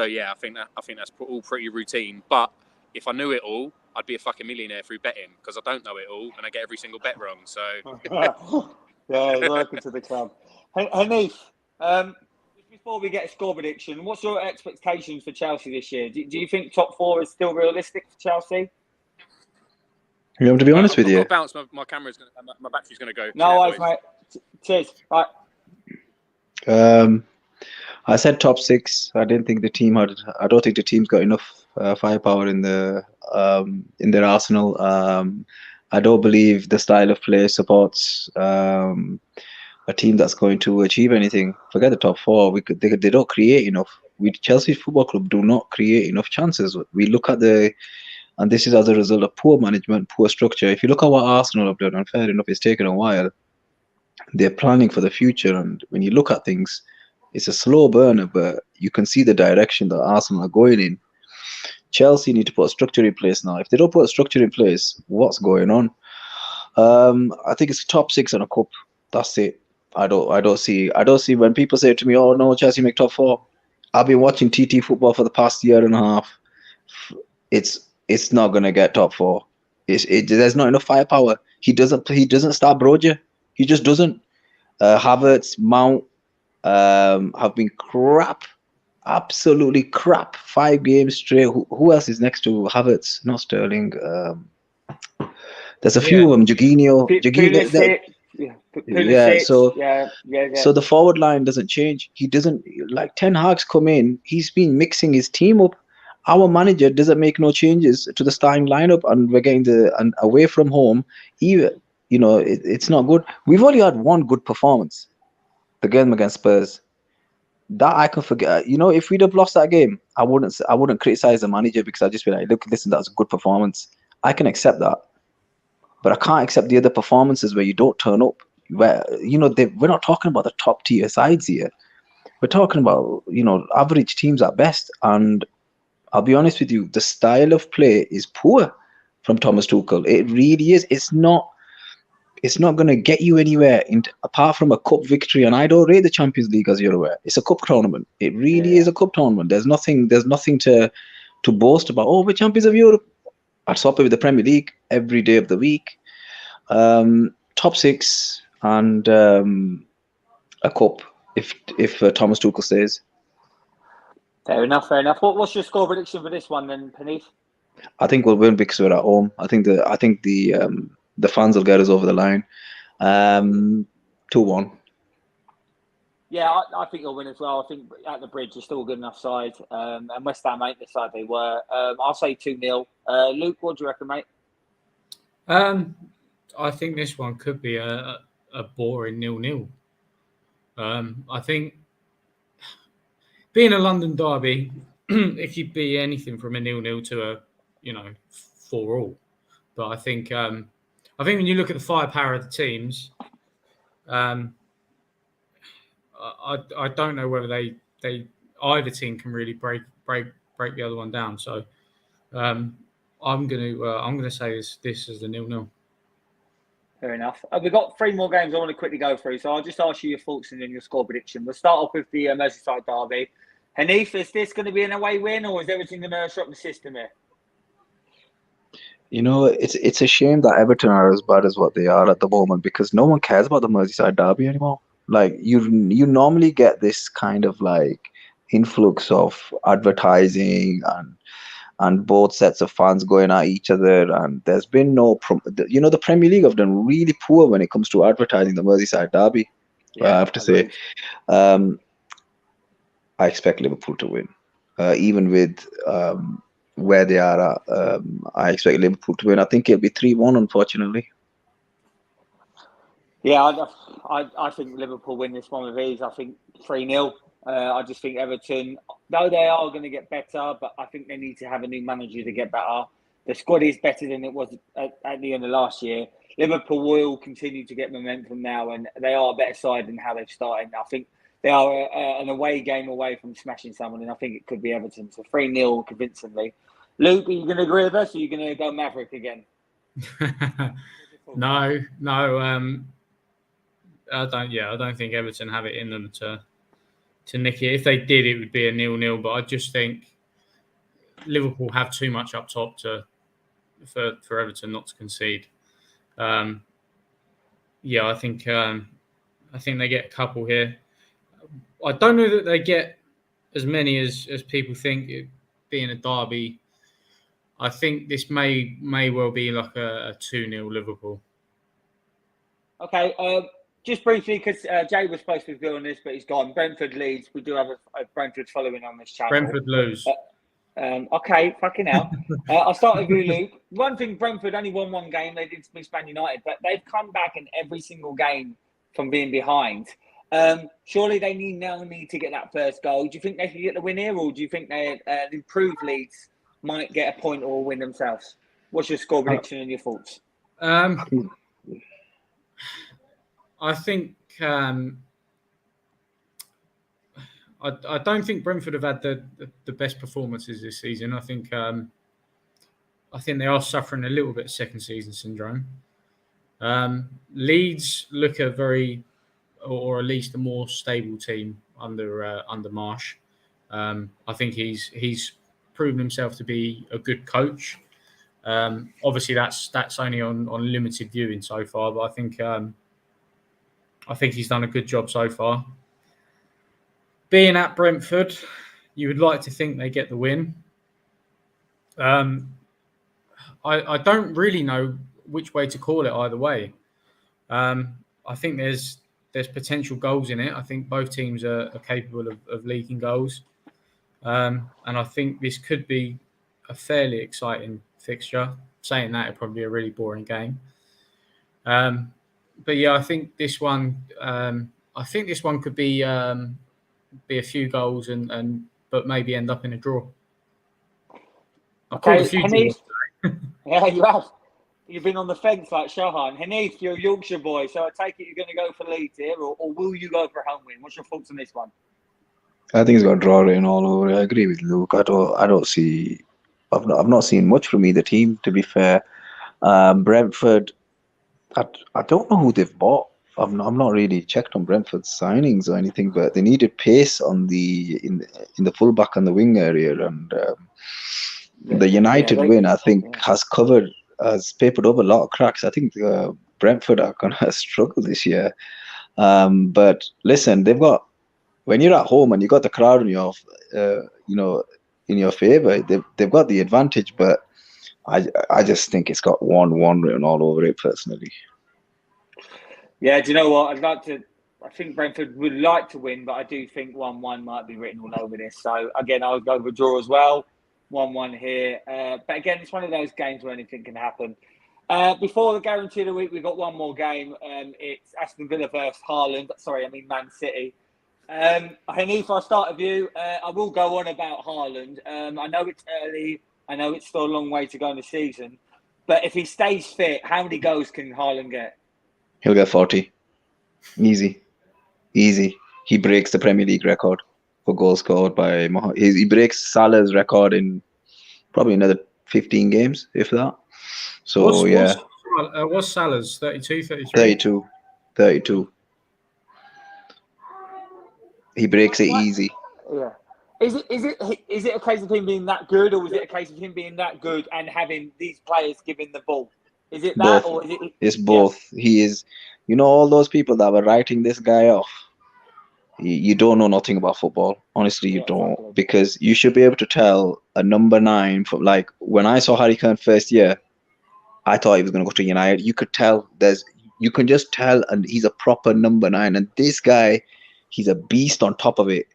yeah, I think that's all pretty routine. But if I knew it all, I'd be a fucking millionaire through betting, because I don't know it all and I get every single bet wrong. So. Yeah, welcome to the club. Hanif, just before we get a score prediction, what's your expectations for Chelsea this year? Do you think top 4 is still realistic for Chelsea? You know, to be honest with you, I've got to bounce. My camera's my battery's going to go. No worries, mate. Cheers. Right. I said top 6. I don't think the team's got enough firepower in the in their arsenal. I don't believe the style of play supports a team that's going to achieve anything. Forget the top four. They don't create enough. Chelsea Football Club do not create enough chances. We look at and this is as a result of poor management, poor structure. If you look at what Arsenal have done, and fair enough, it's taken a while. They're planning for the future, and when you look at things, it's a slow burner, but you can see the direction that Arsenal are going in. Chelsea need to put a structure in place now. If they don't put a structure in place, what's going on? I think it's top 6 and a cup. That's it. I don't see when people say to me, "Oh no, Chelsea make top 4." I've been watching TT football for the past year and a half. It's not gonna get top 4. There's not enough firepower. He doesn't start Broja. He just doesn't. Havertz, Mount have been crap, absolutely crap. 5 games straight. Who else is next to Havertz? Not Sterling. There's a few of them. Jorginho. Yeah. So the forward line doesn't change. He doesn't, like, Ten Hag's come in. He's been mixing his team up. Our manager doesn't make no changes to the starting lineup, and we're getting away from home. It's not good. We've only had one good performance, the game against Spurs. That I can forget. If we'd have lost that game, I wouldn't criticize the manager, because I'd just be like, look, listen, that's a good performance. I can accept that, but I can't accept the other performances where you don't turn up. Where we're not talking about the top tier sides here. We're talking about average teams at best. And I'll be honest with you, the style of play is poor from Thomas Tuchel. It really is. It's not going to get you anywhere apart from a cup victory. And I don't rate the Champions League, as you're aware. It's a cup tournament. It really is a cup tournament. There's nothing to boast about. Oh, we're champions of Europe. I'd swap it with the Premier League every day of the week. Top 6 and a cup if Thomas Tuchel stays. Fair enough. What's your score prediction for this one then, Panith? I think we'll win because we're at home. I think the fans will get us over the line. 2-1. Yeah, I think you'll win as well. I think at the Bridge, you're still a good enough side. And West Ham ain't the side they were. I'll say 2-0. Luke, what do you reckon, mate? I think this one could be a boring 0-0. I think being a London derby, if you beat anything from a 0-0 to a 4-4, but I think when you look at the firepower of the teams, I don't know whether they either team can really break the other one down. So I'm gonna say this is the 0-0. Fair enough. We've got 3 more games I want to quickly go through, so I'll just ask you your thoughts and then your score prediction. We'll start off with the Merseyside derby. Hanif, is this going to be an away win, or is everything going to shut the system here? It's a shame that Everton are as bad as what they are at the moment, because no one cares about the Merseyside derby anymore. Like, you normally get this kind of like influx of advertising and both sets of fans going at each other, and there's been no the Premier League have done really poor when it comes to advertising the Merseyside derby. I have to say, I expect Liverpool to win, even with where they are at. I expect Liverpool to win. I think it'll be 3-1, unfortunately. Yeah, I think Liverpool win this one with ease. I think 3-0. I just think Everton, though they are going to get better, but I think they need to have a new manager to get better. The squad is better than it was at the end of last year. Liverpool will continue to get momentum now, and they are a better side than how they've started. I think they are an away game away from smashing someone, and I think it could be Everton. So 3-0 convincingly. Luke, are you going to agree with us, or are you going to go Maverick again? No. I don't think Everton have it in them to nick it. If they did, it would be a 0-0. But I just think Liverpool have too much up top for Everton not to concede. I think they get a couple here. I don't know that they get as many as people think. It being a derby, I think this may well be like a 2-0 Liverpool. Okay. Just briefly, because Jay was supposed to be doing this, but he's gone. Brentford Leeds. We do have a Brentford following on this channel. Brentford lose. Okay, fucking hell. I'll start with you, Luke. One thing, Brentford only won one game. They did miss Man United, but they've come back in every single game from being behind. Surely they now need to get that first goal. Do you think they can get the win here, or do you think they improved Leeds might get a point or a win themselves? What's your score prediction and your thoughts? I think I don't think Brentford have had the best performances this season. I think they are suffering a little bit of second season syndrome. Leeds look a very, or at least a more stable team under Marsh. I think he's proven himself to be a good coach. Obviously, that's only on limited viewing so far, but I think he's done a good job so far. Being at Brentford, you would like to think they get the win. I don't really know which way to call it either way. I think there's potential goals in it. I think both teams are capable of leaking goals. And I think this could be a fairly exciting fixture. Saying that, it'd probably be a really boring game. But yeah, I think this one could be a few goals but maybe end up in a draw. Okay, Hanif. Yeah, you have. You've been on the fence like Shahan. Hanif, you're a Yorkshire boy, so I take it you're going to go for Leeds here, or will you go for a home win? What's your thoughts on this one? I think he's got a draw written all over. I agree with Luke. I've not seen much from either team, to be fair. Brentford, I don't know who they've bought. I've not really checked on Brentford's signings or anything, but they needed pace in the fullback and the wing area, and the United win, I think, has papered over a lot of cracks. I think Brentford are gonna struggle this year. But listen, when you're at home and you got the crowd in your favor, they've got the advantage. But I just think it's got 1-1 written all over it personally. Yeah, do you know what? I think Brentford would like to win, but I do think 1-1 might be written all over this. So again, I would go for a draw as well. 1-1 here. But again, it's one of those games where anything can happen. Before the guarantee of the week, we've got one more game. It's Aston Villa versus Man City. Hanif, I'll start with you. I will go on about Haaland. I know it's early. I know it's still a long way to go in the season. But if he stays fit, how many goals can Haaland get? He'll get 40. Easy. He breaks the Premier League record for goals scored by Mohamed. He breaks Salah's record in probably another 15 games, if that. So, what's Salah's? 32, 33? 32. He breaks it easy. Yeah. Is it a case of him being that good, or is it a case of him being that good and having these players giving the ball? Is it that, or is it? It's both. Yeah. He is. All those people that were writing this guy off. You don't know nothing about football. Honestly, you don't. Exactly. Because you should be able to tell a number 9 from, like, when I saw Harry Kane first year, I thought he was going to go to United. You could tell. You can just tell, and he's a proper number 9. And this guy, he's a beast on top of it.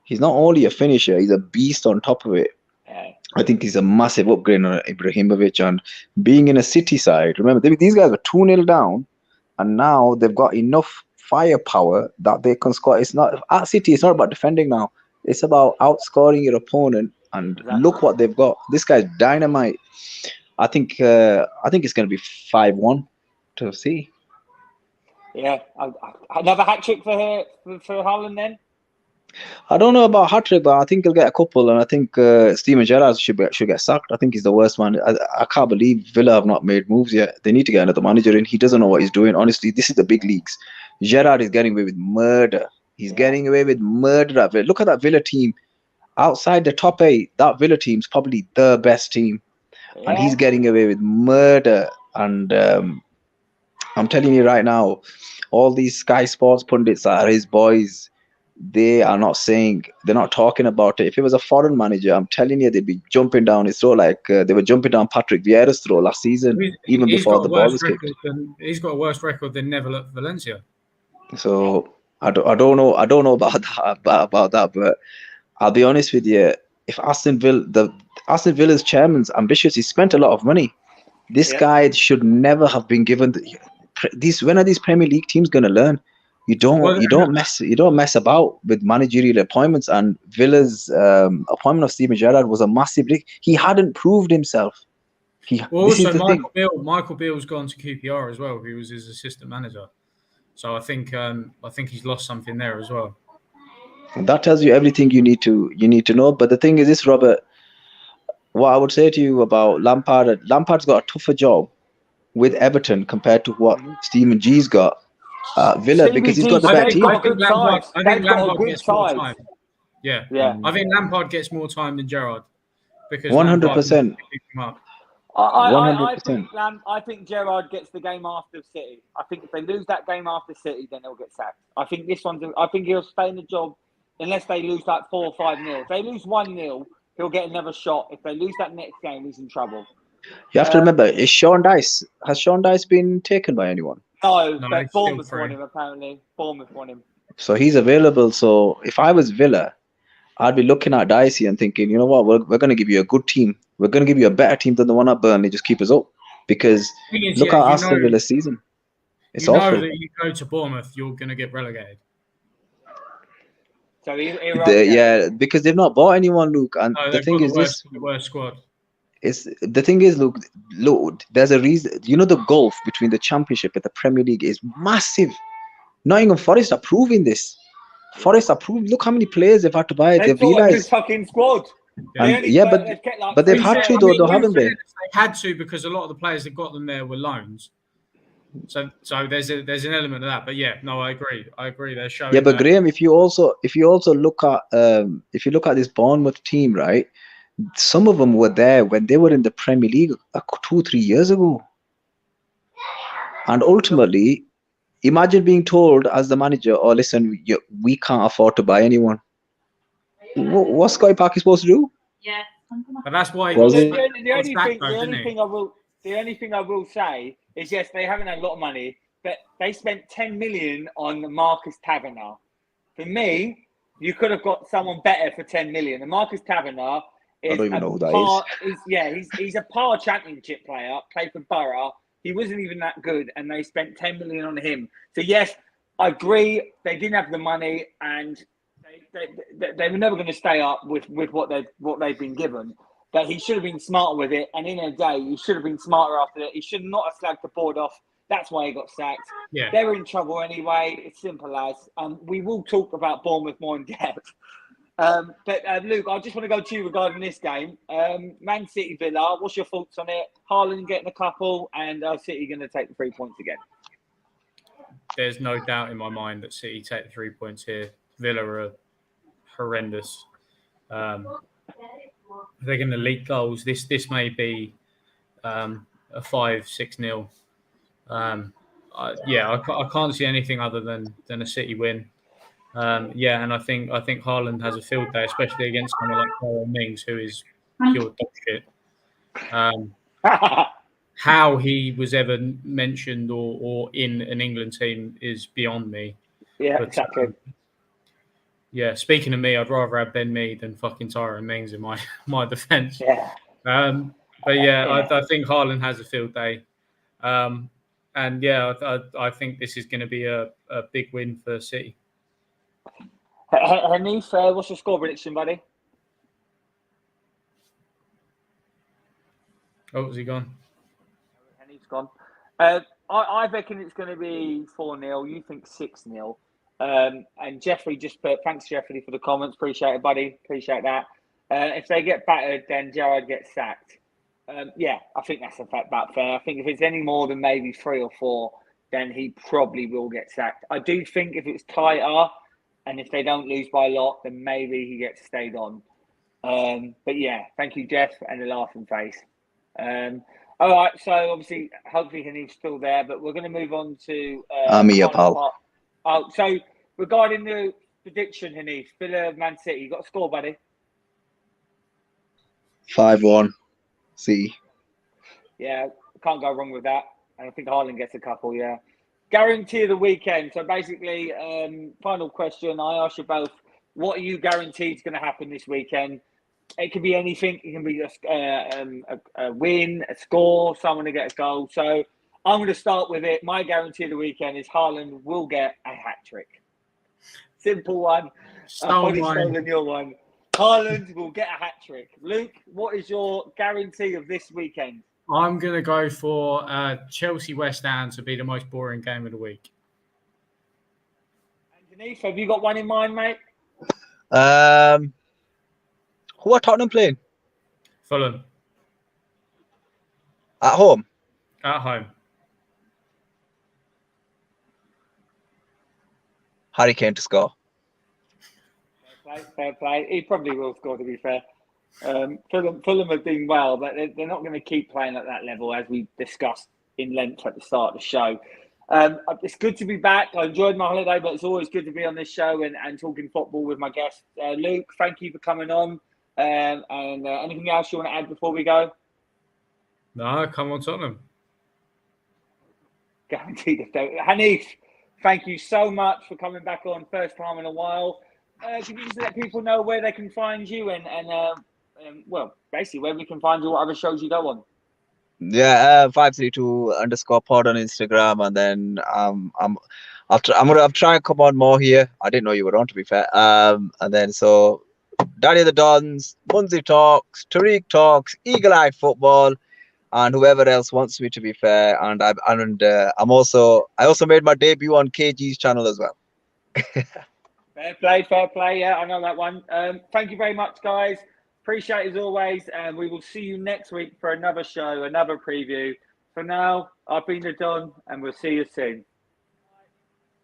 He's not only a finisher; he's a beast on top of it. Yeah. I think he's a massive upgrade on Ibrahimovic, and being in a City side. Remember, these guys were 2-0 down, and now they've got enough firepower that they can score. It's not at City. It's not about defending now. It's about outscoring your opponent. And look what they've got. This guy's dynamite. I think it's going to be 5-1 to see. Yeah, another hat trick for Haaland then. I don't know about hat trick, but I think he'll get a couple, and I think Steven Gerrard should get sacked. I think he's the worst one. I can't believe Villa have not made moves yet. They need to get another manager in. He doesn't know what he's doing. Honestly, this is the big leagues. Gerrard is getting away with murder. He's getting away with murder at Villa. Look at that Villa team. Outside the top 8, that Villa team's probably the best team. Yeah. And he's getting away with murder. And I'm telling you right now, all these Sky Sports pundits are his boys. They're not talking about it. If it was a foreign manager, I'm telling you, they'd be jumping down his throat like they were jumping down Patrick Vieira's throat last season, even before the ball was kicked. He's got a worse record than Neville at Valencia. So I don't know about that, but I'll be honest with you. If Aston Villa, Aston Villa's chairman's ambitious. He spent a lot of money. This guy should never have been given these. When are these Premier League teams going to learn? You don't mess about with managerial appointments. And Villa's appointment of Steven Gerrard was a massive leak. He hadn't proved himself. Michael Beale's gone to QPR as well. He was his assistant manager. So I think he's lost something there as well. And that tells you everything you need to know. But the thing is this, Robert, what I would say to you about Lampard's got a tougher job with Everton compared to what Steven G's got Villa, because he's got the better team. I think Lampard gets more time. Yeah. I think Lampard gets more time than Gerrard because 100%. I think Gerrard gets the game after City. I think if they lose that game after City, then they'll get sacked. I think he'll stay in the job unless they lose like 4 or 5-0. If they lose 1-0, he'll get another shot. If they lose that next game, he's in trouble. You have to remember, has Sean Dice been taken by anyone? No, but Bournemouth won him, apparently. Bournemouth won him. So he's available. So if I was Villa, I'd be looking at Dicey and thinking, you know what, we're going to give you a good team. We're going to give you a better team than the one at Burnley. Just keep us up. Because look at Aston Villa's season. It's awful. You know that you go to Bournemouth, you're going to get relegated. So because they've not bought anyone, Luke. And the thing is the worst squad. The thing is, look, there's a reason. You know, the gulf between the Championship and the Premier League is massive. Nottingham Forest are proving this. Forest are proving. Look how many players they've had to buy. They've realised. Fucking squad. But they've had to, though, haven't they? They had to because a lot of the players that got them there were loans. So there's an element of that. But yeah, no, I agree. They're showing. Yeah, but Graham, if you also look at this Bournemouth team, right? Some of them were there when they were in the Premier League 2-3 years ago. And ultimately, imagine being told as the manager, "Oh, listen, we can't afford to buy anyone." What's Sky Park supposed to do? Yeah, but that's why. The only thing I will say is, yes, they haven't had a lot of money, but they spent 10 million on Marcus Taverner. For me, you could have got someone better for 10 million. And Marcus Taverner I don't even know who that is. He's a par championship player, played for Borough. He wasn't even that good, and they spent 10 million on him. So yes, I agree. They didn't have the money, and they were never going to stay up with what they've been given. But he should have been smarter with it. And in a day, he should have been smarter after that. He should not have slagged the board off. That's why he got sacked. Yeah. They were in trouble anyway. It's simple as. We will talk about Bournemouth more in depth. But Luke, I just want to go to you regarding this game. Man City Villa, what's your thoughts on it? Haaland getting a couple, and City going to take the 3 points again. There's no doubt in my mind that City take the 3 points here. Villa are horrendous. They're going to leak goals. This may be a 5-6-0. I can't see anything other than a City win. And I think Haaland has a field day, especially against someone like Tyrone Mings, who is pure dog shit. How he was ever mentioned or in an England team is beyond me. Yeah, exactly. Speaking of me, I'd rather have Ben Mee than fucking Tyrone Mings in my defence. Yeah. I think Haaland has a field day. I think this is going to be a big win for City. Hanif, what's your score prediction, buddy? Oh, has he gone? Hanif's gone. I reckon it's going to be 4-0. You think 6-0. And Jeffrey just put, thanks, Jeffrey, for the comments. Appreciate it, buddy. Appreciate that. If they get battered, then Gerrard gets sacked. I think that's about fair. I think if it's any more than maybe 3 or 4, then he probably will get sacked. I do think if it's tighter and if they don't lose by a lot, then maybe he gets stayed on. Thank you, Jeff, and the laughing face. All right, so obviously, hopefully Hanif's still there, but we're going to move on to... I'm here, pal. So regarding the prediction, Hanif, Villa, Man City, you got a score, buddy? 5-1. City. Yeah, can't go wrong with that. And I think Haaland gets a couple, yeah. Guarantee of the weekend. So basically, final question. I ask you both, what are you guaranteed is going to happen this weekend? It can be anything. It can be just a win, a score, someone to get a goal. So I'm going to start with it. My guarantee of the weekend is Haaland will get a hat-trick. Simple one. I've already stolen your one. Haaland will get a hat-trick. Luke, what is your guarantee of this weekend? I'm going to go for Chelsea-West Ham to be the most boring game of the week. Anthony, have you got one in mind, mate? Who are Tottenham playing? Fulham. At home? At home. Harry Kane to score. Fair play. He probably will score, to be fair. Fulham have been well, but they're not going to keep playing at that level, as we discussed in length at the start of the show. It's good to be back. I enjoyed my holiday, but it's always good to be on this show and talking football with my guest. Luke, thank you for coming on. And anything else you want to add before we go? No, come on, Tottenham. Guaranteed. Hanif, thank you so much for coming back on, first time in a while. Can you just let people know where they can find you and well, basically where we can find you, what other shows you go on? Yeah, 532_pod on Instagram, and then I'm trying to come on more here. I didn't know you were on, to be fair. And then so Daddy of the Dons, Munzi Talks, Tariq Talks, Eagle Eye Football, and whoever else wants me, to be fair. And I also made my debut on KG's channel as well. Fair play. Yeah, I know that one. Thank you very much, guys. Appreciate it as always, and we will see you next week for another show, another preview. For now, I've been the Don, and we'll see you soon.